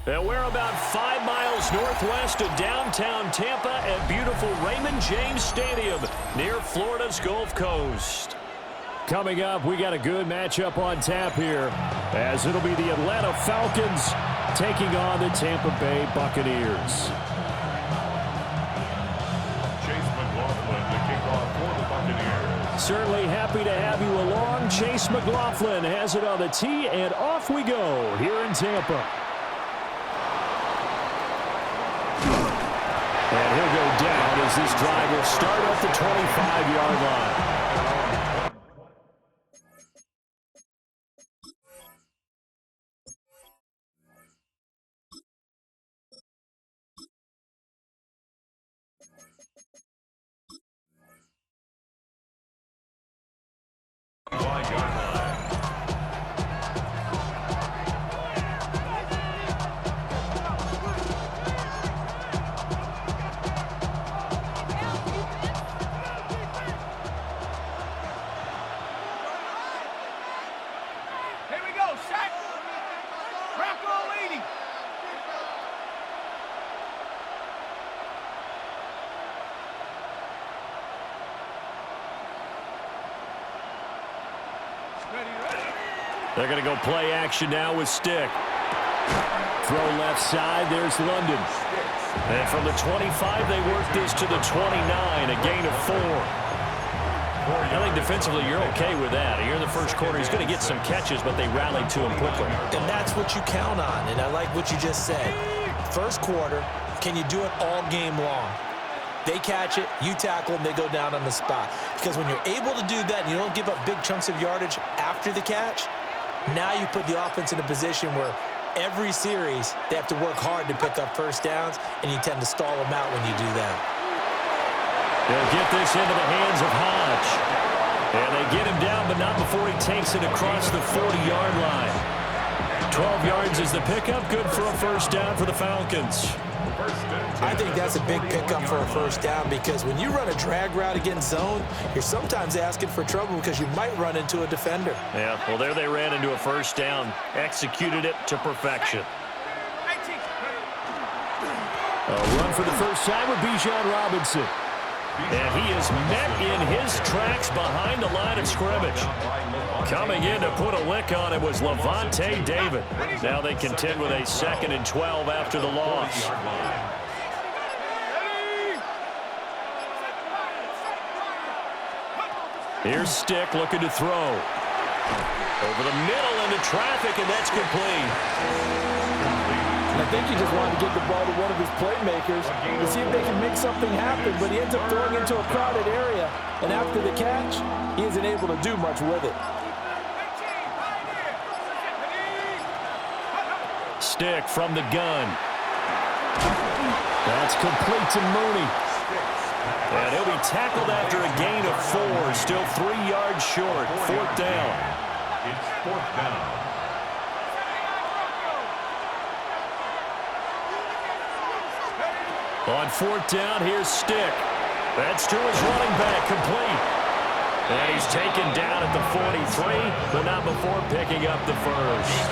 And we're about 5 miles northwest of downtown Tampa at beautiful Raymond James Stadium near Florida's Gulf Coast. Coming up, we got a good matchup on tap here, as it'll be the Atlanta Falcons taking on the Tampa Bay Buccaneers. Certainly happy to have you along. Chase McLaughlin has it on the tee, and off we go here in Tampa. And he'll go down as this drive will start at the 25-yard line. They're going to go play action now with Stick. Throw left side, there's London. And from the 25, they work this to the 29, a gain of 4. I think defensively you're okay with that. Here in the first quarter, he's going to get some catches, but they rallied to him quickly. And that's what you count on, and I like what you just said. First quarter, can you do it all game long? They catch it, you tackle, and they go down on the spot. Because when you're able to do that and you don't give up big chunks of yardage after the catch, now you put the offense in a position where every series they have to work hard to pick up first downs, and you tend to stall them out when you do that. They'll get this into the hands of Hodge. And they get him down, but not before he takes it across the 40-yard line. 12 yards is the pickup, good for a first down for the Falcons. I think that's a big pickup for a first down, because when you run a drag route against zone, you're sometimes asking for trouble because you might run into a defender. Yeah, well, there they ran into a first down, executed it to perfection. A run for the first time with Bijan Robinson. And he is met in his tracks behind the line of scrimmage. Coming in to put a lick on it was Levante David. Now they contend with a 2nd and 12 after the loss. Here's Stick looking to throw. Over the middle into traffic, and that's complete. I think he just wanted to get the ball to one of his playmakers to see if they can make something happen, but he ends up throwing into a crowded area, and after the catch, he isn't able to do much with it. Stick from the gun. That's complete to Mooney. And he'll be tackled after a gain of 4, still 3 yards short. 4th down. It's 4th down. On 4th down, here's Stick. That's to his running back, complete. And he's taken down at the 43, but not before picking up the first.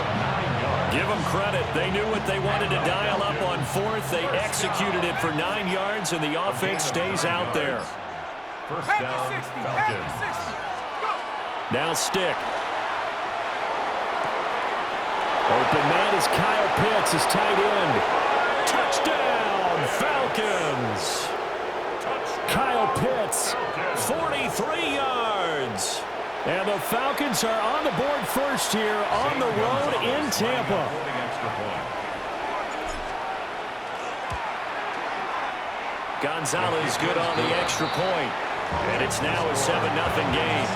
Give them credit. They knew what they wanted to dial up on 4th. They executed it for 9 yards, and the offense stays out there. First down, Falcons. Now Stick. Open man is Kyle Pitts, his tight end. Touchdown, Falcons. Kyle Pitts, 43 yards. And the Falcons are on the board first here on the road in Tampa. Gonzalez good on the extra point. And it's now a 7-0 game.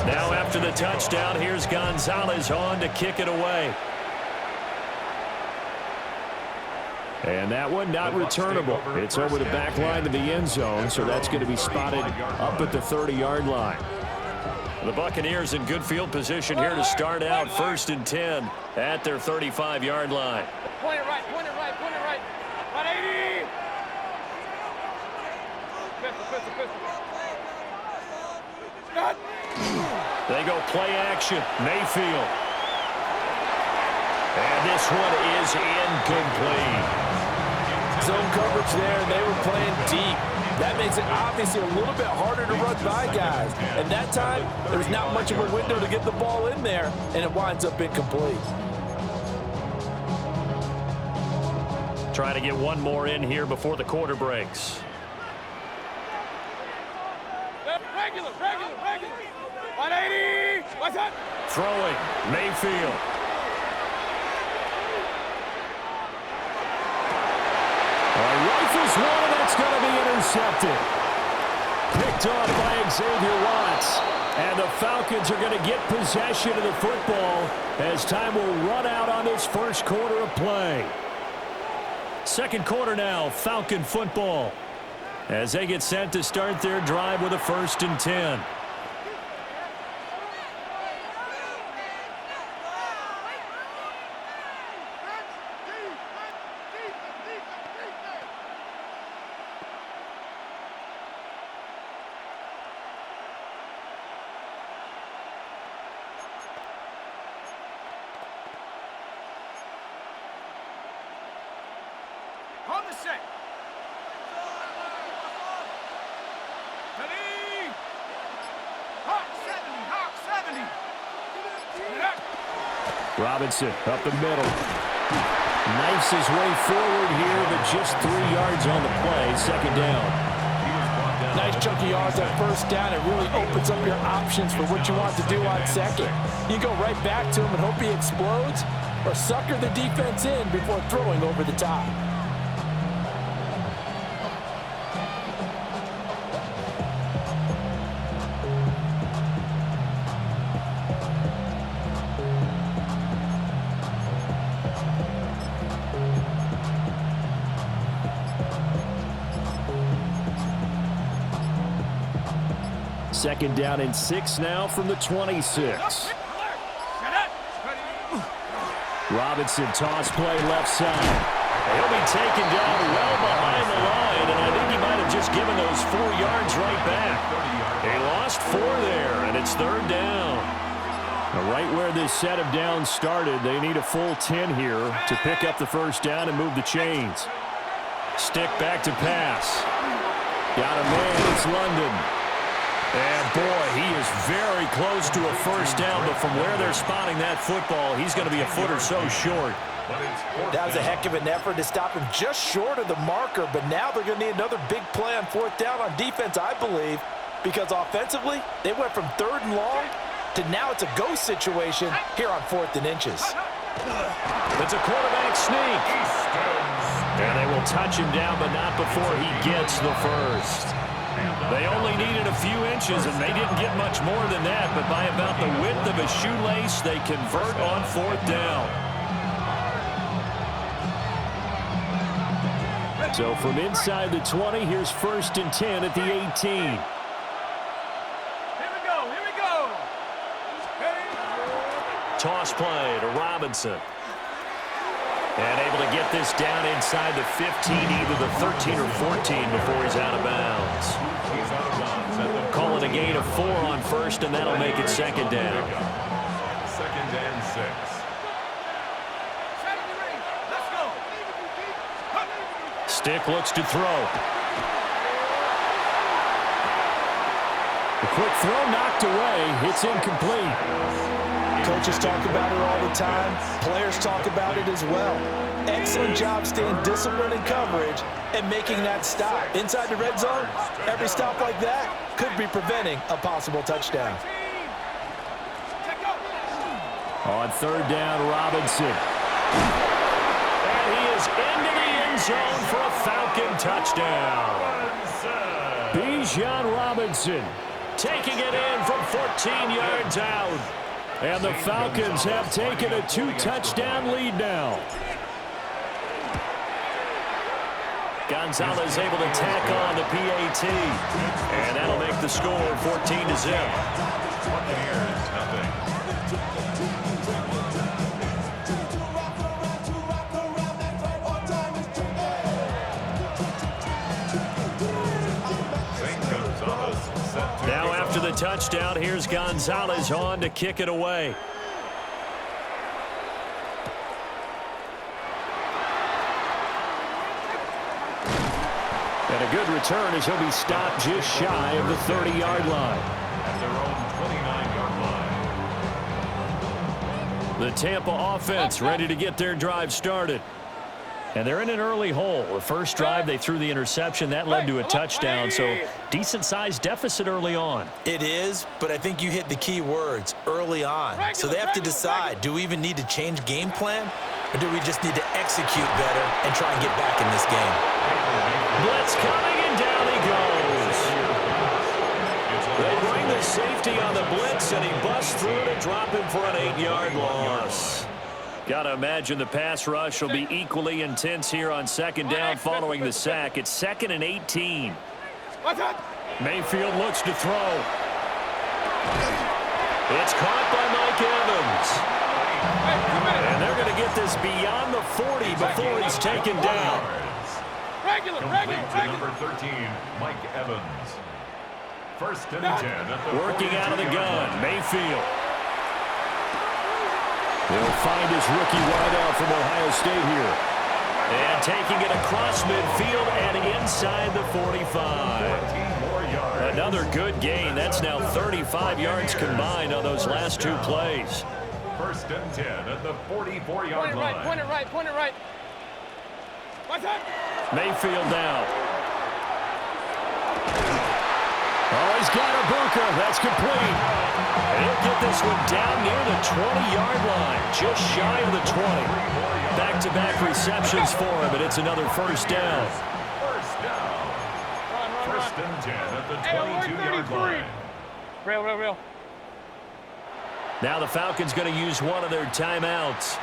Now after the touchdown, here's Gonzalez on to kick it away. And that one not returnable. It's over the back line to the end zone, so that's going to be spotted up at the 30-yard line. The Buccaneers in good field position here to start out 1st and 10 at their 35-yard line. Point it right, point it right, point it right. 180. Pistol. Stop. They go play action. Mayfield. And this one is incomplete. Zone coverage there, and they were playing deep. That makes it obviously a little bit harder to run by guys. And that time, there's not much of a window to get the ball in there, and it winds up incomplete. Trying to get one more in here before the quarter breaks. Regular. 180. What's that? Throwing. Mayfield. Rifles one, that's going to be intercepted. Picked off by Xavier Watts. And the Falcons are going to get possession of the football as time will run out on this first quarter of play. Second quarter now, Falcon football, as they get set to start their drive with a 1st and 10. On the set. Ready. Hawk 70. Robinson up the middle. Knifes his way forward here, but just 3 yards on the play. Second down. Nice chunk of yards on first down. It really opens up your options for what you want to do on second. You go right back to him and hope he explodes, or sucker the defense in before throwing over the top. Second down and 6 now from the 26. Robinson toss play left side. He'll be taken down well behind the line, and I think he might have just given those 4 yards right back. He lost 4 there, and it's third down. Now, right where this set of downs started, they need a full 10 here to pick up the first down and move the chains. Stick back to pass. Got a man, it's London. And, boy, he is very close to a first down, but from where they're spotting that football, he's going to be a foot or so short. That was a heck of an effort to stop him just short of the marker, but now they're going to need another big play on 4th down on defense, I believe, because offensively, they went from 3rd and long to now it's a go situation here on 4th and inches. It's a quarterback sneak. And they will touch him down, but not before he gets the first. They only needed a few inches, and they didn't get much more than that, but by about the width of a shoelace, they convert on 4th down. So from inside the 20, here's 1st and 10 at the 18. Here we go. Toss play to Robinson. And able to get this down inside the 15, either the 13 or 14 before he's out of bounds. Calling a gain of 4 on first, and that'll make it second down. 2nd and 6. Let's go. Stick looks to throw. The quick throw knocked away. It's incomplete. Coaches talk about it all the time. Players talk about it as well. Excellent job staying disciplined in coverage and making that stop. Inside the red zone, every stop like that could be preventing a possible touchdown. On 3rd down, Robinson. And he is into the end zone for a Falcon touchdown. Bijan Robinson taking it in from 14 yards out. And the Falcons have taken a 2-touchdown lead now. Gonzalez able to tack on the PAT. And that'll make the score 14-0. Buccaneers, nothing. Now after the touchdown. Here's Gonzalez on to kick it away. And a good return as he'll be stopped just shy of the 30-yard line. At their own 29-yard line. The Tampa offense ready to get their drive started. And they're in an early hole. The first drive, they threw the interception. That led to a touchdown, so decent-sized deficit early on. It is, but I think you hit the key words, early on. So they have to decide, do we even need to change game plan, or do we just need to execute better and try and get back in this game? Blitz coming, and down he goes. They bring the safety on the blitz, and he busts through to drop him for an 8-yard loss. Got to imagine the pass rush will be equally intense here on second down following the sack. It's 2nd and 18. Mayfield looks to throw. It's caught by Mike Evans. And they're going to get this beyond the 40 before he's taken down. Complete to number 13, Mike Evans. 1st and 10 at the Working out of the 42-yard gun, line. Mayfield. He'll find his rookie wideout from Ohio State here. And taking it across midfield and inside the 45. 14 more yards. Another good gain. That's now 35 yards combined on those last two plays. 1st and 10 at the 44-yard line. Point it right. What's that? Mayfield down. Oh, he's got a Ibuka. That's complete. And he'll get this one down near the 20-yard line, just shy of the 20. Back-to-back receptions for him, and it's another first down. First down. 1st and 10 at the 22-yard line. Real. Now the Falcons going to use one of their timeouts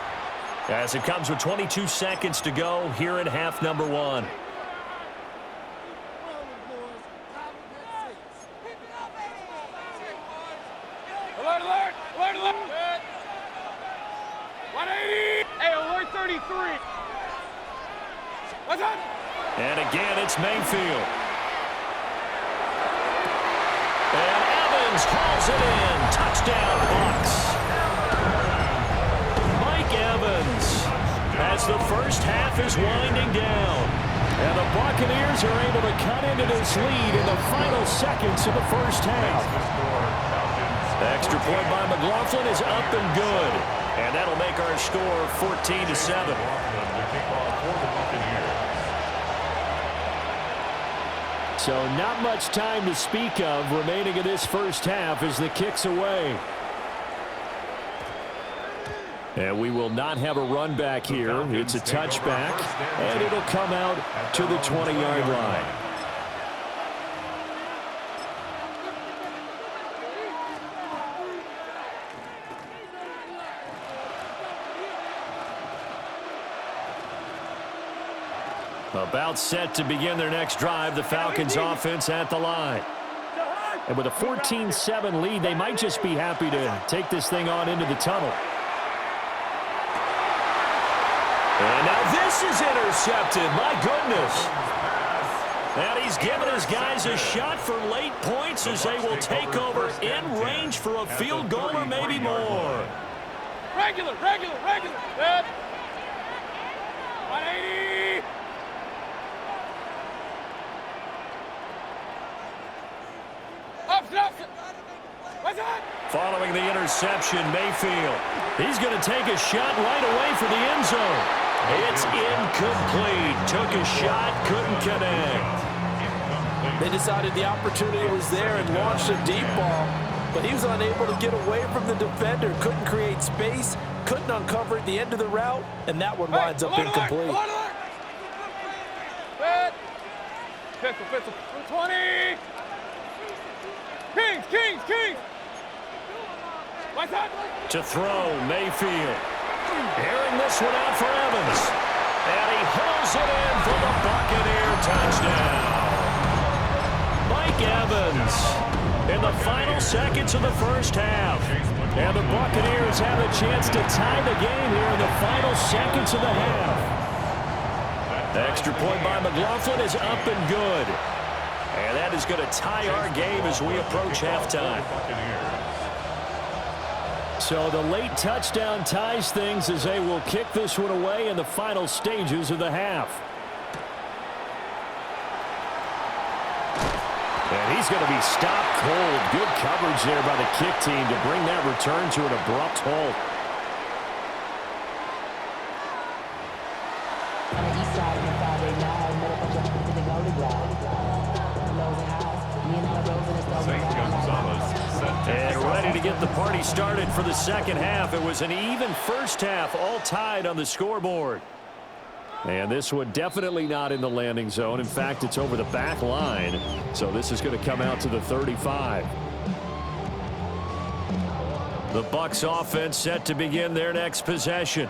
as it comes with 22 seconds to go here in half number 1. Alert. 180. Hey, alert 33. What's that? And again, it's Mayfield. And Evans hauls it in. Touchdown, Bucs. Mike Evans as the first half is winding down. And the Buccaneers are able to cut into this lead in the final seconds of the first half. Extra point by McLaughlin is up and good. And that'll make our score 14-7. So not much time to speak of remaining in this first half as the kick's away. And we will not have a run back here. It's a touchback, and it'll come out to the 20-yard line. About set to begin their next drive, the Falcons offense at the line. And with a 14-7 lead, they might just be happy to take this thing on into the tunnel. And now this is intercepted. My goodness. And he's given his guys a shot for late points as they will take over in range for a field goal or maybe more. Regular. Good. 180. Up. What's that? Following the interception, Mayfield. He's going to take a shot right away for the end zone. It's incomplete. Took a shot, couldn't connect. They decided the opportunity was there and launched a deep ball, but he was unable to get away from the defender, couldn't create space, couldn't uncover at the end of the route, and that one winds up incomplete. Good. Pistol. 20. Kings. What's that? To throw, Mayfield. Airing this one out for Evans. And he hauls it in for the Buccaneer touchdown. Mike Evans in the final seconds of the first half. And the Buccaneers have a chance to tie the game here in the final seconds of the half. The extra point by McLaughlin is up and good. And that is going to tie our game as we approach halftime. So the late touchdown ties things as they will kick this one away in the final stages of the half. And he's going to be stopped cold. Good coverage there by the kick team to bring that return to an abrupt halt. And ready to get the party started for the second half. It was an even first half, all tied on the scoreboard. And this one definitely not in the landing zone. In fact, it's over the back line. So this is going to come out to the 35. The Bucs offense set to begin their next possession.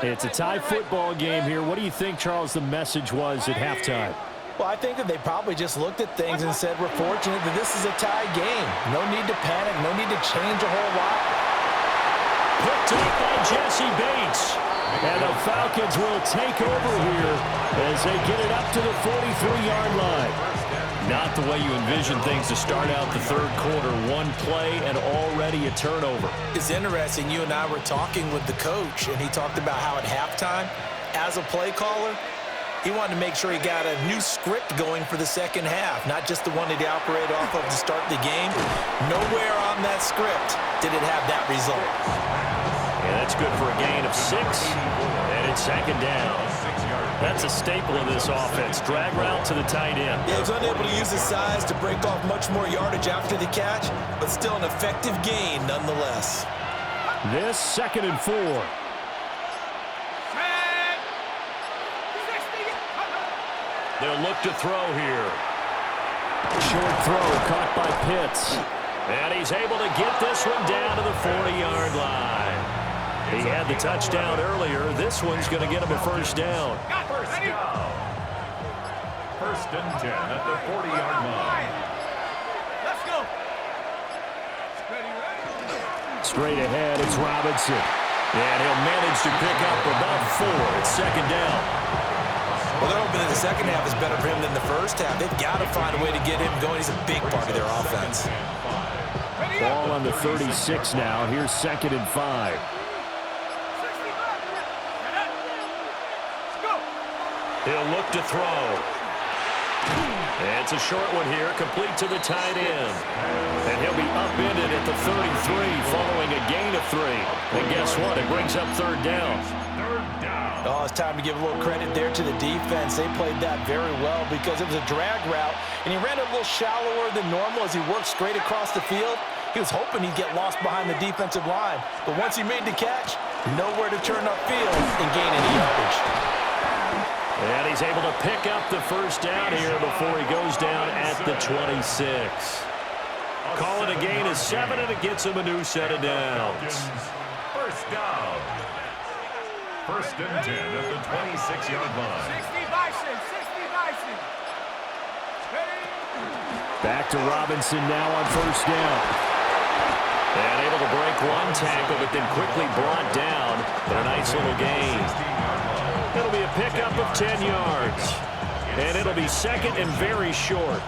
It's a tie football game here. What do you think, Charles, the message was at halftime? Well, I think that they probably just looked at things and said, we're fortunate that this is a tie game. No need to panic. No need to change a whole lot. Picked up by Jesse Bates. And the Falcons will take over here as they get it up to the 43-yard line. Not the way you envision things to start out the third quarter. One play and already a turnover. It's interesting. You and I were talking with the coach, and he talked about how at halftime, as a play caller, he wanted to make sure he got a new script going for the second half, not just the one that he operated off of to start the game. Nowhere on that script did it have that result. Yeah, that's good for a gain of 6, and it's second down. That's a staple of this offense. Drag route to the tight end. Yeah, he was unable to use his size to break off much more yardage after the catch, but still an effective gain nonetheless. This 2nd and 4. They'll look to throw here. Short throw caught by Pitts. And he's able to get this one down to the 40-yard line. He had the touchdown earlier. This one's going to get him a first down. First down. 1st and 10 at the 40-yard line. Let's go. Straight ahead, it's Robinson. And he'll manage to pick up about 4. It's second down. Well, they're hoping that the second half is better for him than the first half. They've got to find a way to get him going. He's a big part of their offense. Ball on the 36 now. Here's 2nd and 5. He'll look to throw. And it's a short one here, complete to the tight end. And he'll be upended at the 33 following a gain of 3. And guess what? It brings up 3rd down. Oh, it's time to give a little credit there to the defense. They played that very well because it was a drag route, and he ran a little shallower than normal as he worked straight across the field. He was hoping he'd get lost behind the defensive line. But once he made the catch, nowhere to turn upfield and gain any yardage. And he's able to pick up the first down here before he goes down at the 26. Call it a gain of 7, and it gets him a new set of downs. First down. 1st and 10 at the 26-yard line. 60 Bison, 60 Bison. Back to Robinson now on first down. And able to break one tackle, but then quickly brought down. But a nice little gain. It'll be a pickup of 10 yards. And it'll be 2nd and very short.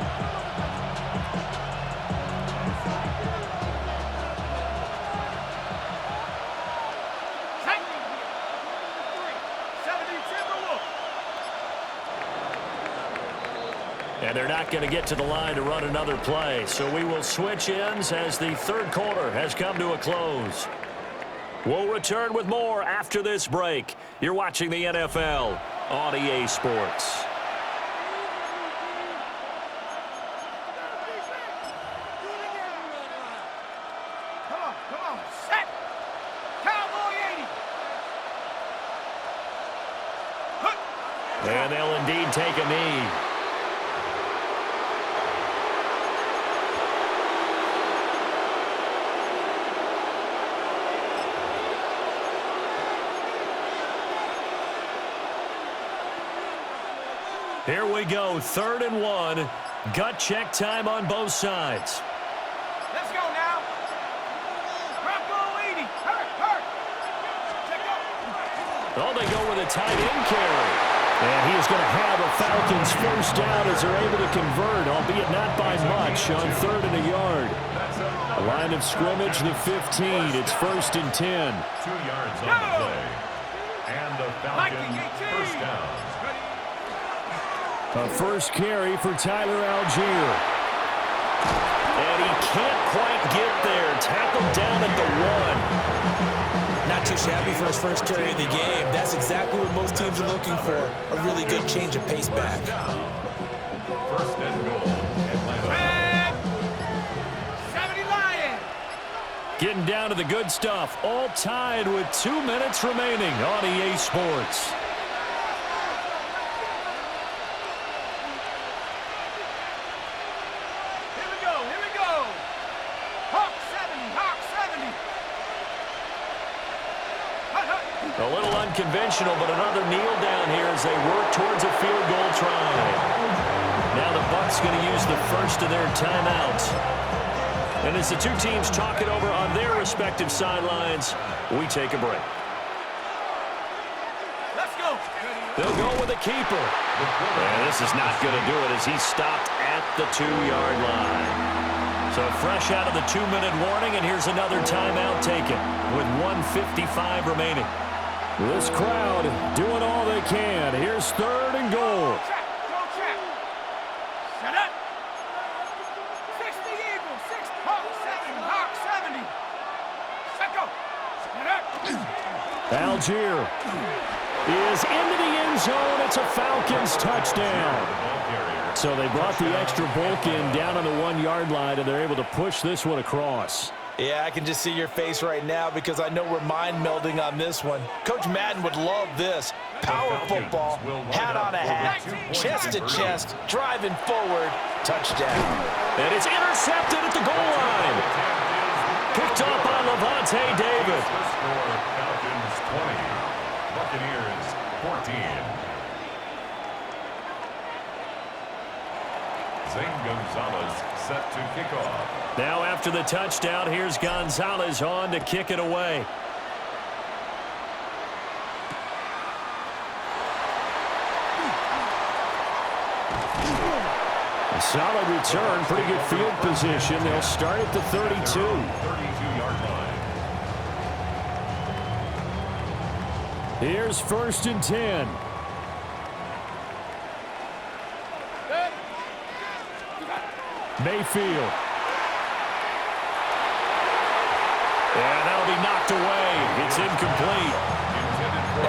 And they're not going to get to the line to run another play. So we will switch ends as the third quarter has come to a close. We'll return with more after this break. You're watching the NFL on EA Sports. Come on, set. Cowboy 80. And they'll indeed take a knee. Here we go, 3rd and 1. Gut check time on both sides. Let's go now. Bronco 80. Hurt. Check up. Oh, they go with a tight end carry. And he is going to have a Falcons first down as they're able to convert, albeit not by much, on 3rd and a yard. A line of scrimmage, the 15. It's 1st and 10. 2 yards on the play. And the Falcons first down. A first carry for Tyler Algier. And he can't quite get there. Tackled down at the 1. Not too shabby for his first carry of the game. That's exactly what most teams are looking for. A really good change of pace back. First and goal. Atlanta. 70 Lions. Getting down to the good stuff. All tied with 2 minutes remaining on EA Sports. Here we go. Here we go. Hawk 70. Hawk 70. A little unconventional, but another kneel down here as they work towards a field goal try. Now the Bucs going to use the first of their timeouts. And as the two teams talk it over on their respective sidelines, we take a break. Let's go. They'll go with a keeper. And this is not going to do it as he's stopped at the 2-yard line. So fresh out of the 2-minute warning, and here's another timeout taken with 1:55 remaining. This crowd doing all they can. Here's 3rd and goal. Check. Go check. Shut up. 60 Eagles. 6 Hawk 70. Hawk 70. Set go. Shut up. Algier is into the end zone. It's a Falcons touchdown. So they brought the extra bulk in down on the 1-yard line, and they're able to push this one across. Yeah, I can just see your face right now because I know we're mind melding on this one. Coach Madden would love this. Power football, hat on a hat, chest to chest, driving forward, touchdown. And it's intercepted at the goal line. Picked up by Levante David. Falcons 20, Buccaneers 14. Zane Gonzalez set to kick off. Now after the touchdown, here's Gonzalez on to kick it away. A solid return, pretty good field position. They'll start at the 32. 32-yard line. Here's 1st and 10. Mayfield. And that'll be knocked away. It's incomplete.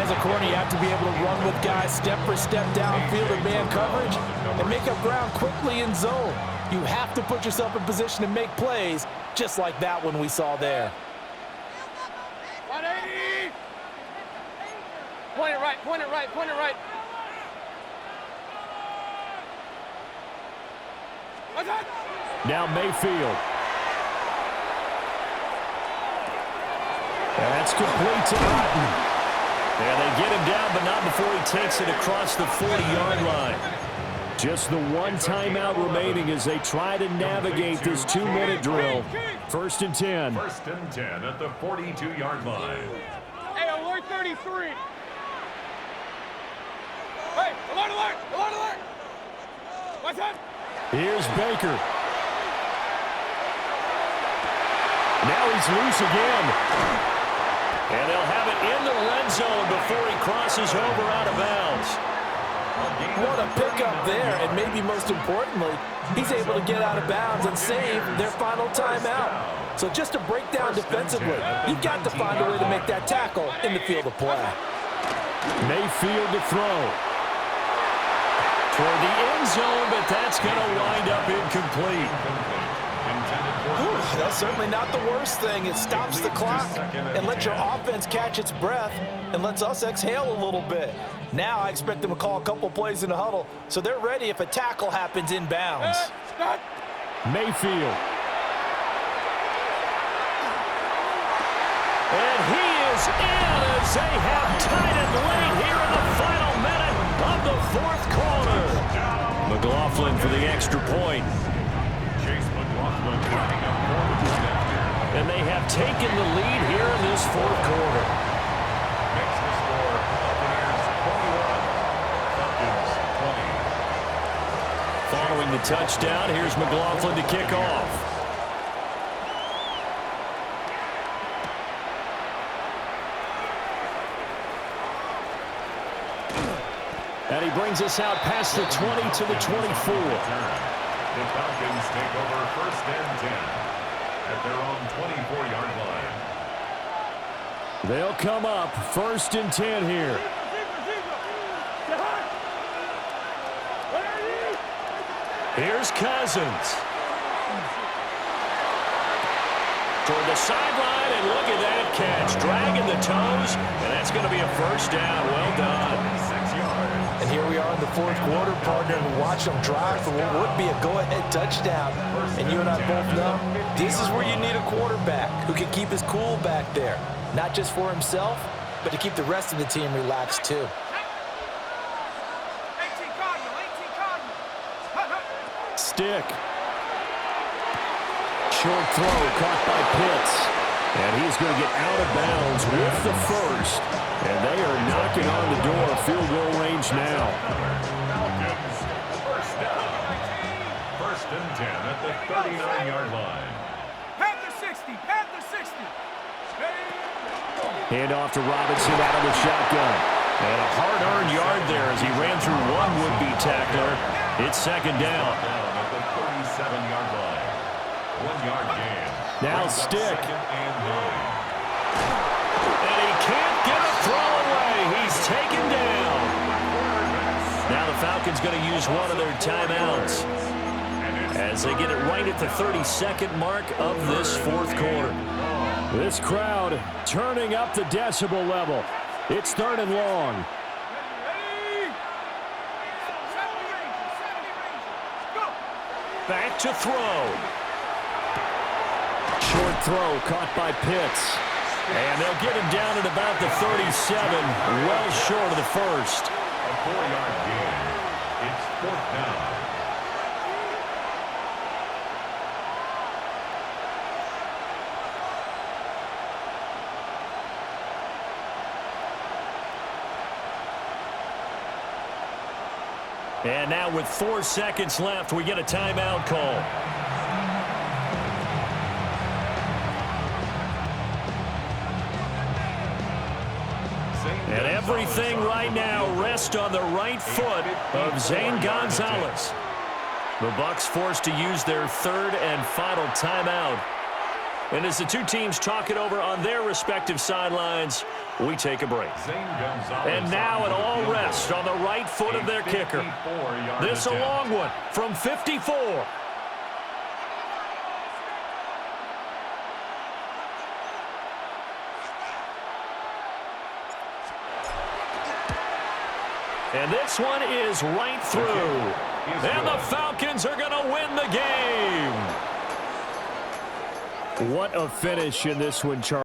As a corner, you have to be able to run with guys step for step downfield in man coverage and make up ground quickly in zone. You have to put yourself in position to make plays, just like that one we saw there. 180. Point it right. Point it right. Point it right. Now Mayfield. That's complete to Martin. And they get him down, but not before he takes it across the 40-yard line. Just the one timeout remaining as they try to navigate this 2-minute drill. 1st and 10. 1st and 10 at the 42-yard line. Hey, alert 33. Hey, alert, alert, alert, alert. What's that? Here's Baker. Now he's loose again. And they'll have it in the red zone before he crosses over out of bounds. What a pickup there, and maybe most importantly, he's able to get out of bounds and save their final timeout. So just to break down defensively, you've got to find a way to make that tackle in the field of play. Mayfield to throw. Toward the end zone, but that's going to wind up incomplete. That's certainly not the worst thing. It stops the clock and lets your offense catch its breath and lets us exhale a little bit. Now I expect them to call a couple plays in the huddle so they're ready if a tackle happens inbounds. Mayfield. And he is in as they have tied it late here in the final minute of the 4th quarter. McLaughlin for the extra point. And they have taken the lead here in this 4th quarter. Makes the score Buccaneers 21, the touchdown. Here's McLaughlin to kick off. And he brings us out past the 20 to the 24. The Falcons take over 1st and 10 at their own 24-yard line. They'll come up 1st and 10 here. Here's Cousins. Toward the sideline, and look at that catch. Dragging the toes, and that's going to be a 1st down. Well done. 6 yards. And here we are in the 4th quarter, partner, and watch them drive for what would be a go-ahead touchdown. And you and I both know this is where you need a quarterback who can keep his cool back there. Not just for himself, but to keep the rest of the team relaxed too. 18 Cardinal, 18 Cardinal. Stick. Short throw caught by Pitts. And he's going to get out of bounds with the 1st. And they are knocking on the door. Field goal range now. Falcons, 1st down. 1st and 10 at the 39-yard line. Panther 60, Panther 60. Hand off to Robinson out of the shotgun. And a hard-earned yard there as he ran through one would-be tackler. It's 2nd down. Down at the 37-yard line. 1-yard gain. Now Stick. 2nd and 9. And he can't get a throw away. He's taken down. Now the Falcons going to use one of their timeouts as they get it right at the 32nd mark of this 4th quarter. This crowd turning up the decibel level. It's 3rd and long. Ready? 70 Rangers, go. Back to throw. Short throw caught by Pitts. And they'll get him down at about the 37, well short of the 1st. A 4-yard gain. It's 4th down. And now with 4 seconds left, we get a timeout call. And everything right now rests on the right foot of Zane Gonzalez. The Bucs forced to use their 3rd and final timeout. And as the two teams talk it over on their respective sidelines, we take a break. And now it all rests on the right foot of their kicker. This a long one from 54. And this one is right through. And the Falcons are going to win the game. What a finish in this one, Charlie.